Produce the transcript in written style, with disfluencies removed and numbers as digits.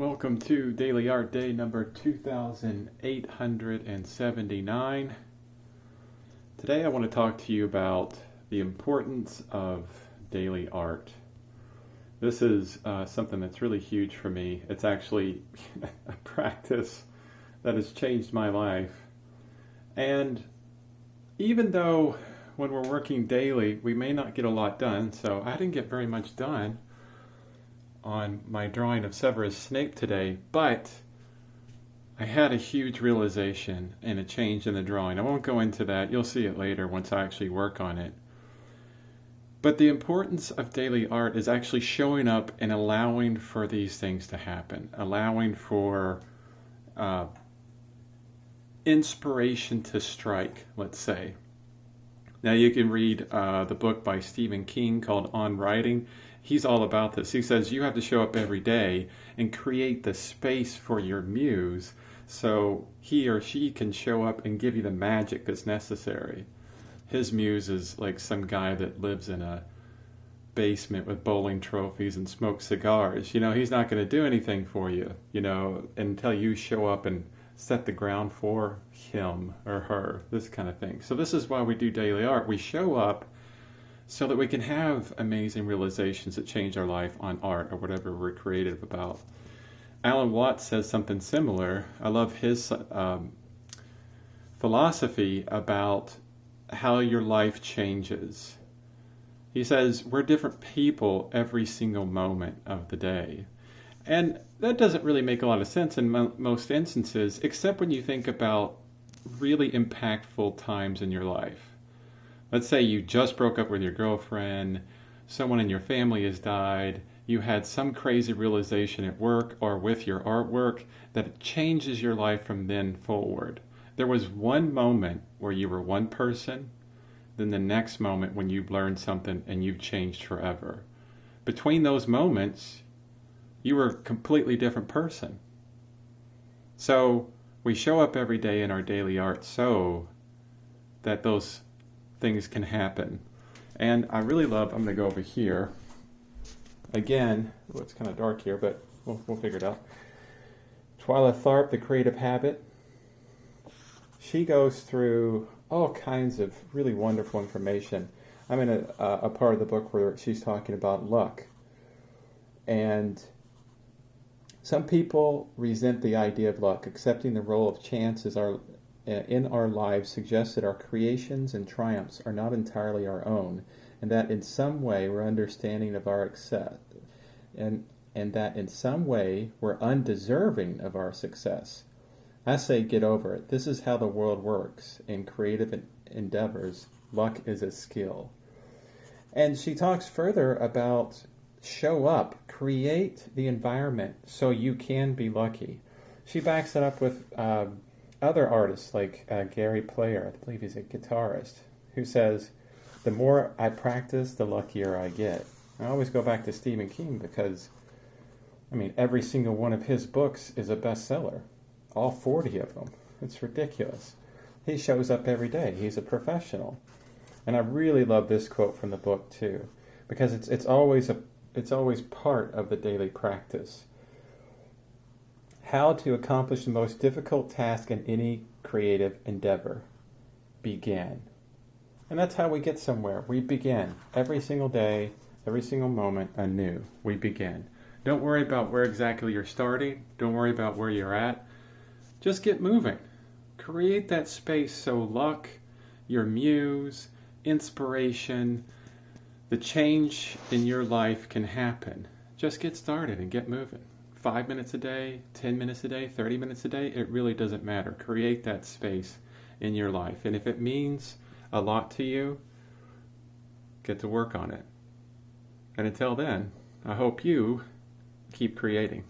Welcome to Daily Art Day number 2879. Today I want to talk to you about the importance of daily art. This is something that's really huge for me. It's actually a practice that has changed my life. And even though when we're working daily, we may not get a lot done, so I didn't get very much done on my drawing of Severus Snape today, but I had a huge realization and a change in the drawing. I won't go into that. You'll see it later once I actually work on it. But the importance of daily art is actually showing up and allowing for these things to happen, allowing for inspiration to strike, let's say. Now you can read the book by Stephen King called On Writing. He's all about this. He says you have to show up every day and create the space for your muse so he or she can show up and give you the magic that's necessary. His muse is like some guy that lives in a basement with bowling trophies and smokes cigars. He's not going to do anything for you, until you show up and set the ground for him or her, this kind of thing. So this is why we do daily art. We show up so that we can have amazing realizations that change our life on art or whatever we're creative about. Alan Watts says something similar. I love his philosophy about how your life changes. He says we're different people every single moment of the day. And that doesn't really make a lot of sense in most instances, except when you think about really impactful times in your life. Let's say you just broke up with your girlfriend, someone in your family has died, you had some crazy realization at work or with your artwork that changes your life from then forward. There was one moment where you were one person, then the next moment when you learned something and you've changed forever. Between those moments, you were a completely different person. So we show up every day in our daily art so that those things can happen. And I really love, I'm going to go over here. Again, it's kind of dark here, but we'll figure it out. Twyla Tharp, The Creative Habit. She goes through all kinds of really wonderful information. I'm in a part of the book where she's talking about luck. And some people resent the idea of luck. Accepting the role of chance in our lives suggests that our creations and triumphs are not entirely our own, and that in some way we're understanding of our success, and that in some way we're undeserving of our success. I say get over it. This is how the world works. In creative endeavors, luck is a skill. And she talks further about show up, create the environment so you can be lucky. She backs it up with other artists like Gary Player, I believe he's a guitarist, who says, the more I practice, the luckier I get. I always go back to Stephen King because, every single one of his books is a bestseller. All 40 of them. It's ridiculous. He shows up every day. He's a professional. And I really love this quote from the book too, because it's always part of the daily practice. How to accomplish the most difficult task in any creative endeavor. Begin. And that's how we get somewhere. We begin. Every single day, every single moment, anew. We begin. Don't worry about where exactly you're starting. Don't worry about where you're at. Just get moving. Create that space so luck, your muse, inspiration, the change in your life can happen. Just get started and get moving. 5 minutes a day, 10 minutes a day, 30 minutes a day, it really doesn't matter. Create that space in your life. And if it means a lot to you, get to work on it. And until then, I hope you keep creating.